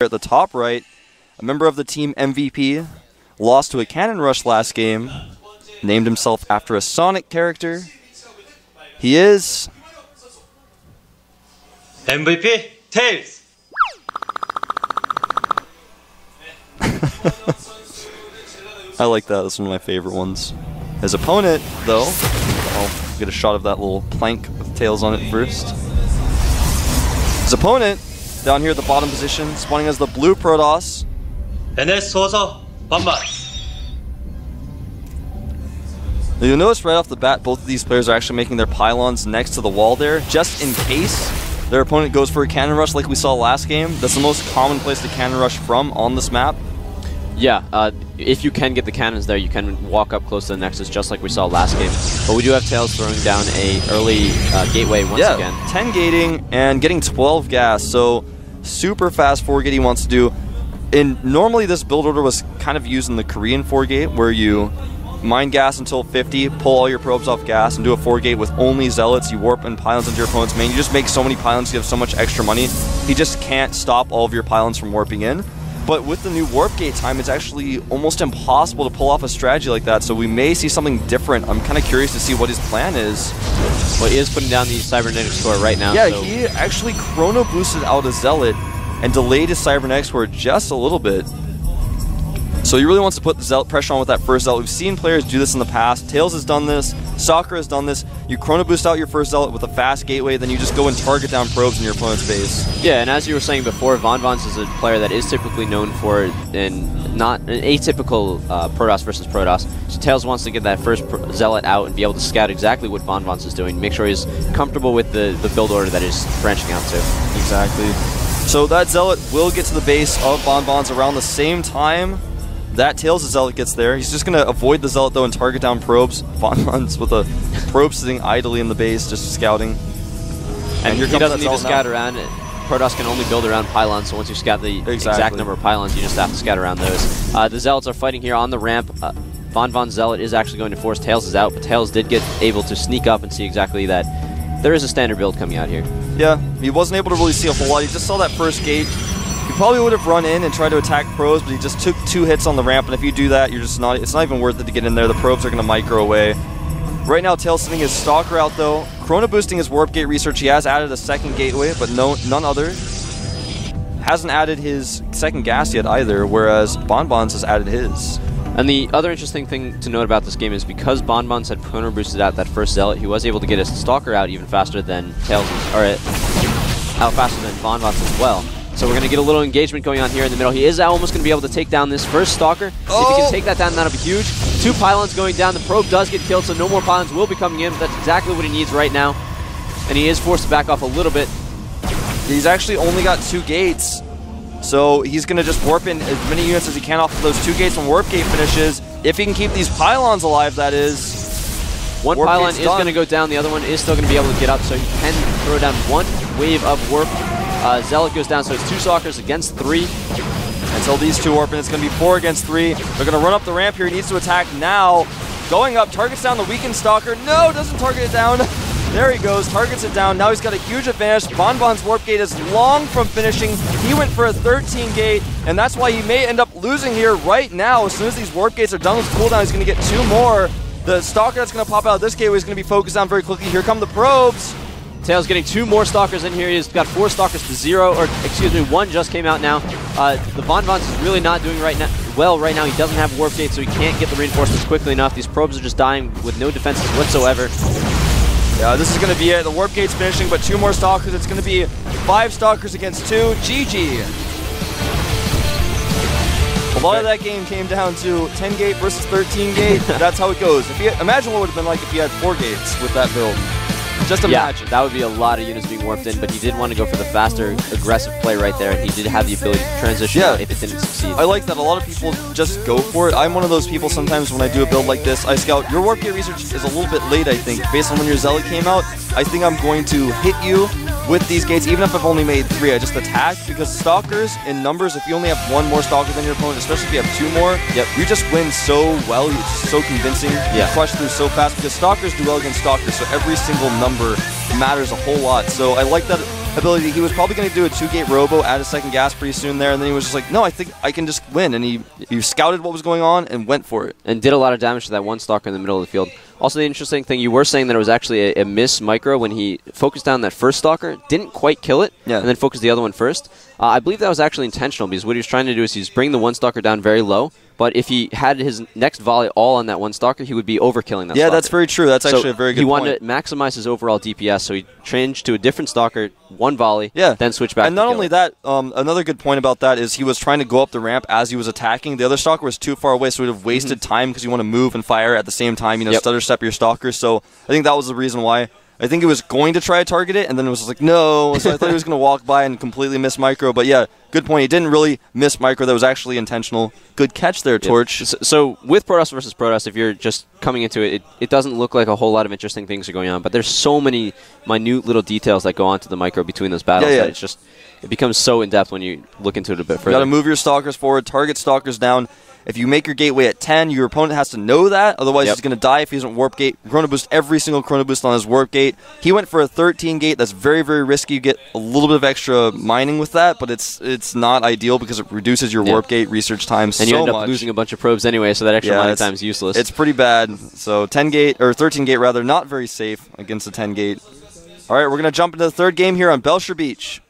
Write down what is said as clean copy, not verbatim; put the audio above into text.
At the top right, a member of the team MVP lost to a Cannon Rush last game, named himself after a Sonic character. He is... MVP Tails! I like that. That's one of my favorite ones. His opponent, though, I'll get a shot of that little plank with Tails on it first. His opponent, down here at the bottom position, spawning as the blue Protoss. NS 소서 vanvanth. You'll notice right off the bat, both of these players are actually making their pylons next to the wall there, just in case their opponent goes for a Cannon Rush like we saw last game. That's the most common place to Cannon Rush from on this map. Yeah, if you can get the cannons there, you can walk up close to the Nexus just like we saw last game. But we do have Tails throwing down a early gateway once again. 10 gating and getting 12 gas, so super fast 4-gate he wants to do. And normally this build order was kind of used in the Korean 4-gate, where you mine gas until 50, pull all your probes off gas, and do a 4-gate with only zealots. You warp and pylons into your opponent's main. You just make so many pylons, you have so much extra money. He just can't stop all of your pylons from warping in. But with the new warp gate time, it's actually almost impossible to pull off a strategy like that, so we may see something different. I'm kind of curious to see what his plan is. Well, he is putting down the cybernetic score right now. Yeah, so he actually chrono boosted out a zealot and delayed his cybernetic score just a little bit. So he really wants to put the zealot pressure on with that first zealot. We've seen players do this in the past. Tails has done this. Soccer has done this. You chrono boost out your first zealot with a fast gateway, then you just go and target down probes in your opponent's base. Yeah, and as you were saying before, vanvanth is a player that is typically known for not an atypical Protoss versus Protoss. So Tails wants to get that first zealot out and be able to scout exactly what vanvanth is doing, make sure he's comfortable with the build order that he's branching out to. Exactly. So that zealot will get to the base of vanvanth around the same time that Tails' zealot gets there. He's just going to avoid the zealot though and target down probes. vanvanth with a probe sitting idly in the base, just scouting. And he doesn't need to scout around. Protoss can only build around pylons, so once you scout the exact number of pylons, you just have to scout around those. The zealots are fighting here on the ramp. vanvanth's zealot is actually going to force Tails' out, but Tails did get able to sneak up and see exactly that there is a standard build coming out here. Yeah, he wasn't able to really see a whole lot. He just saw that first gate. He probably would have run in and tried to attack probes, but he just took 2 hits on the ramp, and if you do that, you're just not, it's not even worth it to get in there. The probes are going to micro away. Right now, Tails sending his Stalker out, though. Chrono boosting his warp gate research. He has added a second gateway, but none other. Hasn't added his second gas yet either, whereas vanvanth has added his. And the other interesting thing to note about this game is because vanvanth had chrono boosted out that first zealot, he was able to get his Stalker out even faster than Tails, or out faster than vanvanth as well. So we're going to get a little engagement going on here in the middle. He is almost going to be able to take down this first Stalker. If he can take that down, that'll be huge. 2 pylons going down. The probe does get killed, so no more pylons will be coming in. But that's exactly what he needs right now. And he is forced to back off a little bit. He's actually only got 2 gates. So he's going to just warp in as many units as he can off of those 2 gates when warp gate finishes. If he can keep these pylons alive, that is. One pylon is going to go down. The other one is still going to be able to get up, so he can throw down 1 wave of warp. Zealot goes down, so it's 2 Stalkers against 3. Until these 2 warp, and it's going to be 4 against 3. They're going to run up the ramp here. He needs to attack now. Going up, targets down the weakened Stalker. No, doesn't target it down. There he goes, targets it down. Now he's got a huge advantage. vanvanth's warp gate is long from finishing. He went for a 13 gate, and that's why he may end up losing here right now. As soon as these warp gates are done with cooldown, he's going to get 2 more. The Stalker that's going to pop out of this gateway is going to be focused on very quickly. Here come the probes. Tails getting 2 more Stalkers in here. He's got 4 Stalkers to 0, or excuse me, 1 just came out now. The vanvanth is really not doing well right now. He doesn't have warp gate, so he can't get the reinforcements quickly enough. These probes are just dying with no defenses whatsoever. Yeah, this is going to be it. The warp gate's finishing, but 2 more Stalkers. It's going to be 5 Stalkers against 2. GG. A lot of that game came down to 10 gate versus 13 gate. That's how it goes. Imagine what it would have been like if he had 4 gates with that build. Just imagine. Yeah, that would be a lot of units being warped in, but he did want to go for the faster, aggressive play right there, and he did have the ability to transition if it didn't succeed. I like that. A lot of people just go for it. I'm one of those people sometimes when I do a build like this, I scout. Your warp gate research is a little bit late, I think. Based on when your Zealot came out, I think I'm going to hit you with these gates, even if I've only made 3. I just attack, because Stalkers, in numbers, if you only have 1 more Stalker than your opponent, especially if you have 2 more, you just win so well. It's so convincing. You crush through so fast, because Stalkers do well against Stalkers, so every single number matters a whole lot. So I like that ability. He was probably going to do a 2-gate robo, add a second gas pretty soon there, and then he was just like, no, I think I can just win. And he scouted what was going on and went for it. And did a lot of damage to that one stalker in the middle of the field. Also, the interesting thing, you were saying that it was actually a miss micro when he focused down that first stalker, didn't quite kill it, and then focused the other one first. I believe that was actually intentional, because what he was trying to do is he's bring the one stalker down very low, but if he had his next volley all on that one stalker, he would be overkilling that stalker. That's very true. That's actually a very good point. He wanted to maximize his overall DPS, so he changed to a different stalker, one volley, then switch back. And not only that, another good point about that is he was trying to go up the ramp as he was attacking. The other stalker was too far away, so he would have wasted time because you want to move and fire at the same time, stutter step your stalker. So I think that was the reason why. I think he was going to try to target it, and then it was like, no. So I thought he was going to walk by and completely miss micro. But yeah, good point. He didn't really miss micro. That was actually intentional. Good catch there, Torch. So with Protoss versus Protoss, if you're just coming into it, it doesn't look like a whole lot of interesting things are going on. But there's so many minute little details that go on to the micro between those battles that it's just, it becomes so in-depth when you look into it a bit further. You got to move your stalkers forward, target stalkers down. If you make your gateway at 10, your opponent has to know that. Otherwise, he's going to die if he doesn't warp gate. Chrono boost every single chrono boost on his warp gate. He went for a 13 gate. That's very, very risky. You get a little bit of extra mining with that, but it's not ideal because it reduces your warp gate research time so much. And you end up losing a bunch of probes anyway, so that extra mining time is useless. It's pretty bad. So 10 gate, or 13 gate rather, not very safe against a 10 gate. All right, we're going to jump into the third game here on Belcher Beach.